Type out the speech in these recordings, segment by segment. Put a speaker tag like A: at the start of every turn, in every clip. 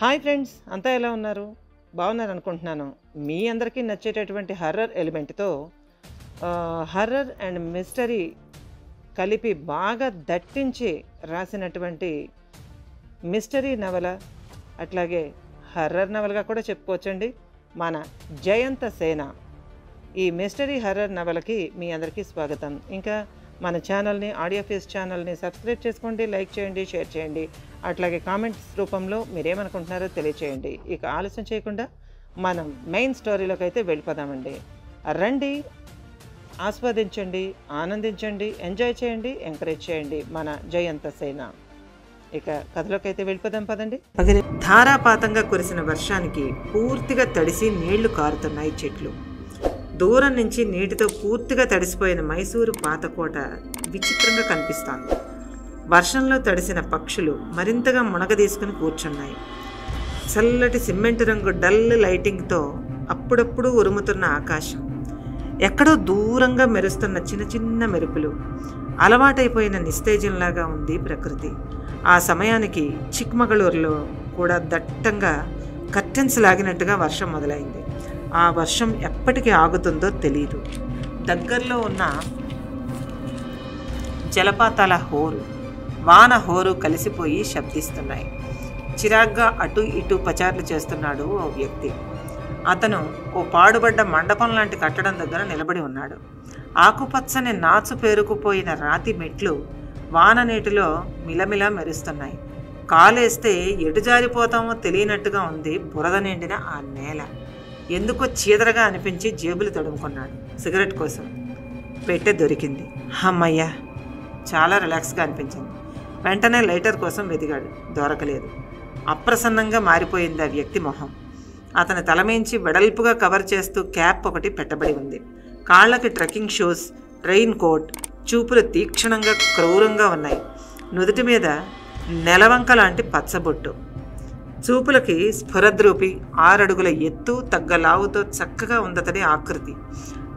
A: Hi friends, అంతా ఎలా ఉన్నారు? బాగున్నారు అనుకుంటున్నాను. మీ అందరికీ నచ్చేటటువంటి హర్రర్ ఎలిమెంట్తో హర్రర్ అండ్ మిస్టరీ కలిపి బాగా దట్టించి రాసినటువంటి మిస్టరీ నవల, అట్లాగే హర్రర్ నవలగా కూడా చెప్పుకోవచ్చండి, మన జయంత సేన. ఈ మిస్టరీ హర్రర్ నవలకి మీ అందరికీ స్వాగతం. ఇంకా మన ఛానల్ని, ఆడియో ఫేస్ ఛానల్ని సబ్స్క్రైబ్ చేసుకోండి, లైక్ చేయండి, షేర్ చేయండి. అట్లాగే కామెంట్స్ రూపంలో మీరేమనుకుంటున్నారో తెలియచేయండి. ఇక ఆలస్యం చేయకుండా మనం మెయిన్ స్టోరీలోకి అయితే వెళ్ళిపోదామండి. రండి, ఆస్వాదించండి, ఆనందించండి, ఎంజాయ్ చేయండి, ఎంకరేజ్ చేయండి మన జయంత సేన. ఇక కథలోకి అయితే వెళ్ళిపోదాం పదండి. ధారాపాతంగా కురిసిన వర్షానికి పూర్తిగా తడిసి నీళ్లు కారుతున్నాయి చెట్లు. దూరం నుంచి నీటితో పూర్తిగా తడిసిపోయిన మైసూరు పాతకోట విచిత్రంగా కనిపిస్తోంది. వర్షంలో తడిసిన పక్షులు మరింతగా మునగదీసుకుని కూర్చున్నాయి. చల్లటి సిమెంట్ రంగు డల్ లైటింగ్తో అప్పుడప్పుడు ఉరుముతున్న ఆకాశం, ఎక్కడో దూరంగా మెరుస్తున్న చిన్న చిన్న మెరుపులు, అలవాటైపోయిన నిస్తేజంలాగా ఉంది ప్రకృతి. ఆ సమయానికి చిక్మగళూరులో కూడా దట్టంగా కర్టెన్స్ లాగినట్టుగా వర్షం మొదలైంది. ఆ వర్షం ఎప్పటికి ఆగుతుందో తెలియదు. దగ్గరలో ఉన్న జలపాతాల హోరు, వాన హోరు కలిసిపోయి శబ్దిస్తున్నాయి. చిరాగ్గా అటు ఇటు పచార్లు చేస్తున్నాడు ఓ వ్యక్తి. అతను ఓ పాడుబడ్డ మండపం లాంటి కట్టడం దగ్గర నిలబడి ఉన్నాడు. ఆకుపచ్చని నాచు పేరుకుపోయిన రాతి మెట్లు వాన నీటిలో మిలమిలా మెరుస్తున్నాయి. కాలేస్తే ఎటు జారిపోతామో తెలియనట్టుగా ఉంది బురద నిండిన ఆ నేల. ఎందుకో చీదరగా అనిపించి జేబులు తడుముకున్నాడు. సిగరెట్ కోసం పెట్టె దొరికింది. అమ్మయ్యా, చాలా రిలాక్స్గా అనిపించింది. వెంటనే లైటర్ కోసం వెతికాడు. దొరకలేదు. అప్రసన్నంగా మారిపోయింది ఆ వ్యక్తి మొహం. అతని తలమించి వెడల్పుగా కవర్ చేస్తూ క్యాప్ ఒకటి పెట్టబడి ఉంది. కాళ్ళకి ట్రెక్కింగ్ షూస్, రెయిన్ కోట్. చూపులు తీక్షణంగా క్రూరంగా ఉన్నాయి. నుదుటి మీద నెలవంక లాంటి పచ్చబొట్టు. చూపులకి స్ఫురద్రూపి, 6 అడుగుల ఎత్తు, తగ్గ లావుతో చక్కగా ఉందతని ఆకృతి.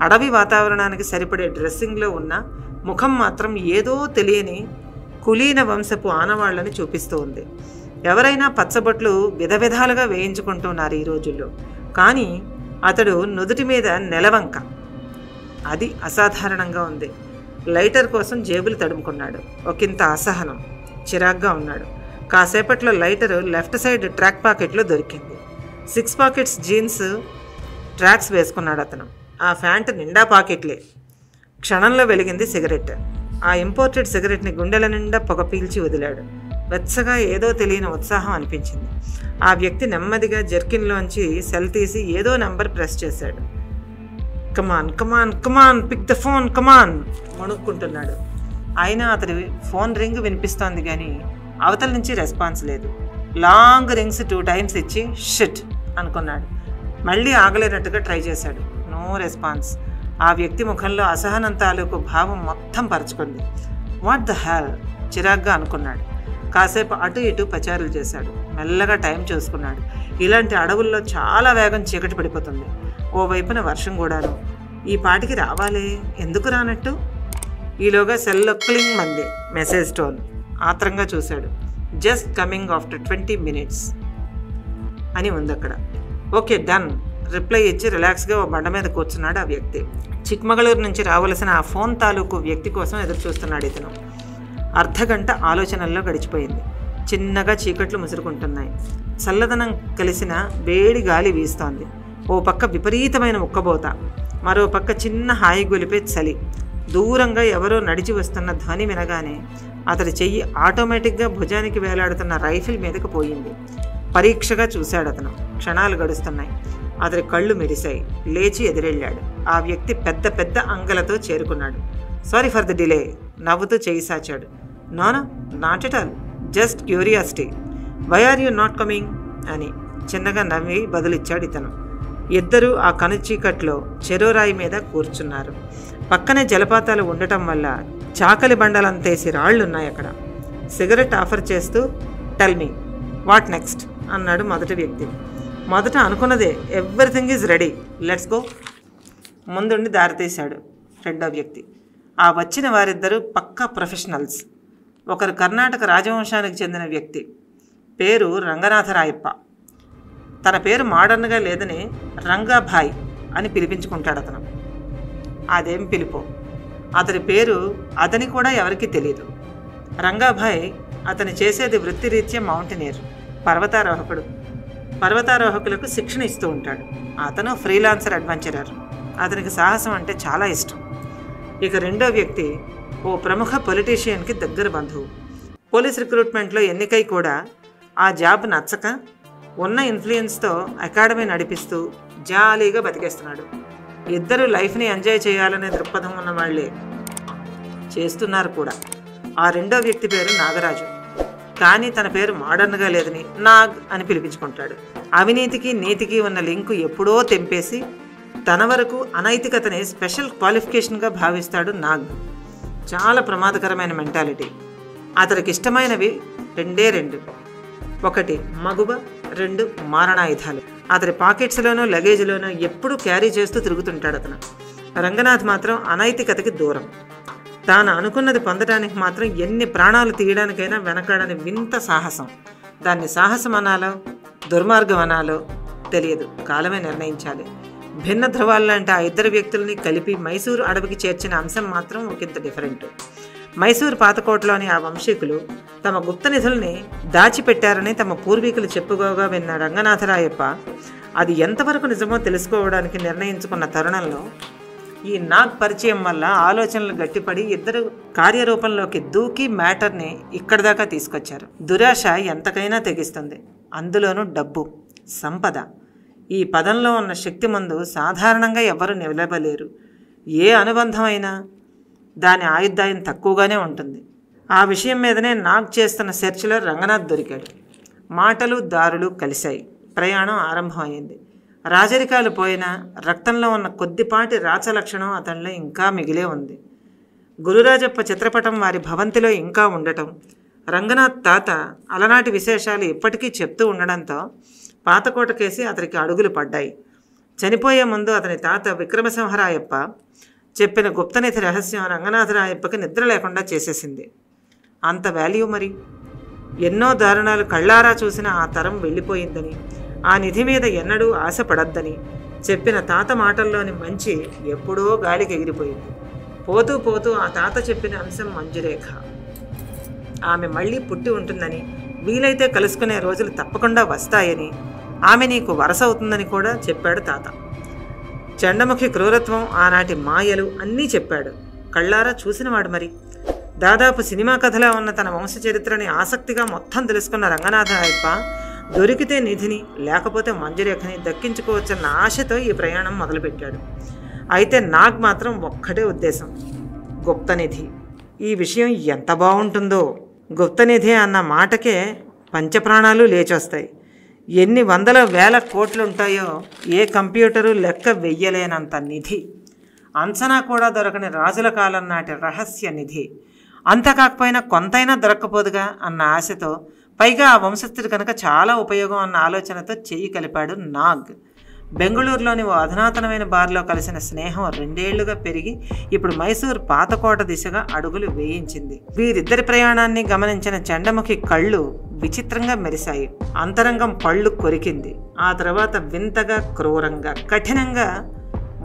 A: అడవి వాతావరణానికి సరిపడే డ్రెస్సింగ్లో ఉన్న ముఖం మాత్రం ఏదో తెలియని కులీన వంశపు ఆనవాళ్లను చూపిస్తూ ఉంది. ఎవరైనా పచ్చబొట్లు విధవిధాలుగా వేయించుకుంటున్నారు ఈ రోజుల్లో. కానీ అతడు నుదుటి మీద నెలవంక, అది అసాధారణంగా ఉంది. లైటర్ కోసం జేబులు తడుముకున్నాడు. ఒకంత అసహనం, చిరాగ్గా ఉన్నాడు. కాసేపట్లో లైటరు లెఫ్ట్ సైడ్ ట్రాక్ పాకెట్లో దొరికింది. 6 పాకెట్స్ జీన్స్ ట్రాక్స్ వేసుకున్నాడు అతను. ఆ ప్యాంటు నిండా పాకెట్లే. క్షణంలో వెలిగింది సిగరెట్. ఆ ఇంపోర్టెడ్ సిగరెట్ని గుండెల నిండా పొగ పీల్చి వదిలాడు. వెచ్చగా ఏదో తెలియని ఉత్సాహం అనిపించింది. ఆ వ్యక్తి నెమ్మదిగా జర్కిన్లోంచి సెల్ తీసి ఏదో నెంబర్ ప్రెస్ చేశాడు. కమాన్ కమాన్ కమాన్, పిక్ ద ఫోన్, కమాన్ వణుక్కుంటున్నాడు. అయినా అతడి ఫోన్ రింగ్ వినిపిస్తోంది కానీ అవతల నుంచి రెస్పాన్స్ లేదు. లాంగ్ రింగ్స్ 2 టైమ్స్ ఇచ్చి షిట్ అనుకున్నాడు. మళ్ళీ ఆగలేనట్టుగా ట్రై చేశాడు. No response. ఆ వ్యక్తి ముఖంలో అసహనం తాలూకు భావం మొత్తం పరుచుకుంది. వాట్ ద హెల్, చిరాగ్గా అనుకున్నాడు. కాసేపు అటు ఇటు పచారులు చేశాడు. మెల్లగా టైం చూసుకున్నాడు. ఇలాంటి అడవుల్లో చాలా వేగం చీకటి పడిపోతుంది. ఓవైపున వర్షం కూడాను. ఈ పాటికి రావాలే, ఎందుకు రానట్టు? ఈలోగా సెల్లో క్లింగ్ మంది మెసేజ్ టోన్. ఆత్రంగా చూశాడు. జస్ట్ కమింగ్ ఆఫ్టర్ 20 minutes అని ఉంది అక్కడ. ఓకే, డన్ రిప్లై ఇచ్చి రిలాక్స్గా ఓ బండ మీద కూర్చున్నాడు ఆ వ్యక్తి. చిక్మగళూరు నుంచి రావలసిన ఆ ఫోన్ తాలూకు వ్యక్తి కోసం ఎదురు చూస్తున్నాడు ఇతను. అర్ధగంట ఆలోచనల్లో గడిచిపోయింది. చిన్నగా చీకట్లు ముసురుకుంటున్నాయి. చల్లదనం కలిసిన వేడి గాలి వీస్తోంది. ఓ పక్క విపరీతమైన ఉక్కబోత, మరో పక్క చిన్న హాయి గొలిపే చలి. దూరంగా ఎవరో నడిచి వస్తున్న ధ్వని వినగానే అతడి చెయ్యి ఆటోమేటిక్గా భుజానికి వేలాడుతున్న రైఫిల్ మీదకు పోయింది. పరీక్షగా చూశాడు అతను. క్షణాలు గడుస్తున్నాయి. అతడి కళ్ళు మెరిశాయి. లేచి ఎదురెళ్ళాడు. ఆ వ్యక్తి పెద్ద పెద్ద అంగలతో చేరుకున్నాడు. సారీ ఫర్ ది డిలే, నవ్వుతూ చేయి సాచాడు. No not at all, just curiosity. Why are you not coming అని చిన్నగా నవ్వి బదులిచ్చాడు ఇతను. ఇద్దరూ ఆ కనుచీకట్లో చెరోరాయి మీద కూర్చున్నారు. పక్కనే జలపాతాలు ఉండటం వల్ల చాకలి బండలంతేసి రాళ్లున్నాయి అక్కడ. సిగరెట్ ఆఫర్ చేస్తూ టెల్ మీ వాట్ నెక్స్ట్ అన్నాడు మొదటి వ్యక్తి. మొదట అనుకున్నదే, everything is ready, let's go. ముందుండి దారితీశాడు రెండో వ్యక్తి. ఆ వచ్చిన వారిద్దరూ పక్కా ప్రొఫెషనల్స్. ఒకరు కర్ణాటక రాజవంశానికి చెందిన వ్యక్తి, పేరు రంగనాథరాయప్ప. తన పేరు మోడర్న్గా లేదని రంగాభాయ్ అని పిలిపించుకుంటాడు అతను. అదేం పిలుపో, అతని పేరు అతని కూడా ఎవరికీ తెలియదు. రంగాభాయ్ అతను చేసేది వృత్తిరీత్యా మౌంటైనీర్, పర్వతారోహకుడు. పర్వతారోహకులకు శిక్షణ ఇస్తూ ఉంటాడు. అతను ఫ్రీలాన్సర్ అడ్వెంచరర్. అతనికి సాహసం అంటే చాలా ఇష్టం. ఇక రెండో వ్యక్తి ఓ ప్రముఖ పొలిటీషియన్కి దగ్గర బంధువు. పోలీస్ రిక్రూట్మెంట్లో ఎన్నికై కూడా ఆ జాబ్ నచ్చక ఉన్న ఇన్ఫ్లుయెన్స్తో అకాడమీ నడిపిస్తూ జాలీగా బతికేస్తున్నాడు. ఇద్దరు లైఫ్ని ఎంజాయ్ చేయాలనే దృక్పథం ఉన్న వాళ్ళే, చేస్తున్నారు కూడా. ఆ రెండో వ్యక్తి పేరు నాగరాజు. కానీ తన పేరు మోడర్న్గా లేదని నాగ్ అని పిలిపించుకుంటాడు. అవినీతికి నీతికి ఉన్న లింకు ఎప్పుడో తెంపేసి తన వరకు అనైతికతని స్పెషల్ క్వాలిఫికేషన్గా భావిస్తాడు నాగ్. చాలా ప్రమాదకరమైన మెంటాలిటీ. అతనికి ఇష్టమైనవి రెండు. ఒకటి మగువ, 2 మారణాయుధాలు. అతని పాకెట్స్లోనూ లగేజ్లోనూ ఎప్పుడూ క్యారీ చేస్తూ తిరుగుతుంటాడు అతను. రంగనాథ్ మాత్రం అనైతికతకి దూరం. తాను అనుకున్నది పొందడానికి మాత్రం ఎన్ని ప్రాణాలు తీయడానికైనా వెనకాడని వింత సాహసం. దాన్ని సాహసం అనాలో దుర్మార్గం అనాలో తెలియదు, కాలమే నిర్ణయించాలి. భిన్న ధ్రువాలు లాంటి ఆ ఇద్దరు వ్యక్తుల్ని కలిపి మైసూరు అడవికి చేర్చిన అంశం మాత్రం ఒకంత డిఫరెంట్. మైసూరు పాతకోటలోని ఆ వంశీకులు తమ గుప్త నిధుల్ని దాచిపెట్టారని తమ పూర్వీకులు చెప్పుకోగా విన్న రంగనాథరాయప్ప అది ఎంతవరకు నిజమో తెలుసుకోవడానికి నిర్ణయించుకున్న తరుణంలో ఈ నాగ్ పరిచయం వల్ల ఆలోచనలు గట్టిపడి ఇద్దరు కార్యరూపంలోకి దూకి మ్యాటర్ని ఇక్కడి దాకా తీసుకొచ్చారు. దురాశ ఎంతకైనా తెగిస్తుంది, అందులోనూ డబ్బు, సంపద. ఈ పదంలో ఉన్న శక్తి ముందు సాధారణంగా ఎవరు నిలబలేరు. ఏ అనుబంధం అయినా దాని ఆయుర్దాయం తక్కువగానే ఉంటుంది. ఆ విషయం మీదనే నాగ్ చేస్తున్న సెర్చ్లో రంగనాథ్ దొరికాడు. మాటలు దారులు కలిశాయి. ప్రయాణం ఆరంభమైంది. రాజరికాలు పోయినా రక్తంలో ఉన్న కొద్దిపాటి రాచలక్షణం అతనిలో ఇంకా మిగిలే ఉంది. గురురాజప్ప చిత్రపటం వారి భవంతిలో ఇంకా ఉండటం, రంగనాథ్ తాత అలనాటి విశేషాలు ఇప్పటికీ చెప్తూ ఉండడంతో పాతకోట కేసి అతనికి అడుగులు పడ్డాయి. చనిపోయే ముందు అతని తాత విక్రమసింహరాయప్ప చెప్పిన గుప్తనిధి రహస్యం రంగనాథరాయప్పకి నిద్ర లేకుండా చేసేసింది. అంత వాల్యూ మరి. ఎన్నో దారుణాలు కళ్ళారా చూసిన ఆ తరం వెళ్ళిపోయిందని, ఆ నిధి మీద ఎన్నడూ ఆశపడద్దని చెప్పిన తాత మాటల్లోని మంచి ఎప్పుడో గాలికి ఎగిరిపోయింది. పోతూ పోతూ ఆ తాత చెప్పిన అంశం మంజురేఖ. ఆమె మళ్ళీ పుట్టి ఉంటుందని, వీలైతే కలుసుకునే రోజులు తప్పకుండా వస్తాయని, ఆమె నీకు వరస అవుతుందని కూడా చెప్పాడు తాత. చండముఖి క్రూరత్వం, ఆనాటి మాయలు అన్నీ చెప్పాడు. కళ్ళారా చూసినవాడు మరి. దాదాపు సినిమా కథలా ఉన్న తన వంశ చరిత్రని ఆసక్తిగా మొత్తం తెలుసుకున్న రంగనాథరాయప్ప దొరికితే నిధిని, లేకపోతే మంజురేఖని దక్కించుకోవచ్చన్న ఆశతో ఈ ప్రయాణం మొదలుపెట్టాడు. అయితే నాగ్ మాత్రం ఒక్కటే ఉద్దేశం, గుప్తనిధి. ఈ విషయం ఎంత బాగుంటుందో. గుప్తనిధి అన్న మాటకే పంచప్రాణాలు లేచొస్తాయి. ఎన్ని వందల వేల కోట్లుంటాయో ఏ కంప్యూటరు లెక్క వెయ్యలేనంత నిధి. అంచనా కూడా దొరకని రాజుల కాలం నాటి రహస్య నిధి. అంత కాకపోయినా కొంతైనా దొరక్కపోదుగా అన్న ఆశతో, పైగా ఆ వంశస్థుడి కనుక చాలా ఉపయోగం అన్న ఆలోచనతో చెయ్యి కలిపాడు నాగ్. బెంగళూరులోని ఓ అధునాతనమైన బార్లో కలిసిన స్నేహం 2 ఏళ్లుగా పెరిగి ఇప్పుడు మైసూర్ పాతకోట దిశగా అడుగులు వేయించింది. వీరిద్దరి ప్రయాణాన్ని గమనించిన చండముఖి కళ్ళు విచిత్రంగా మెరిశాయి. అంతరంగం పళ్ళు కొరికింది. ఆ తర్వాత వింతగా, క్రూరంగా, కఠినంగా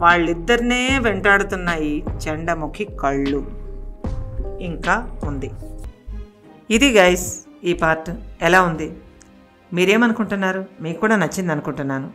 A: వాళ్ళిద్దరినే వెంటాడుతున్నాయి చండముఖి కళ్ళు. ఇంకా ఉంది. ఇది గైస్ ఈ పార్ట్. ఎలా ఉంది? మీరేమనుకుంటున్నారు? మీకు కూడా నచ్చింది అనుకుంటున్నాను.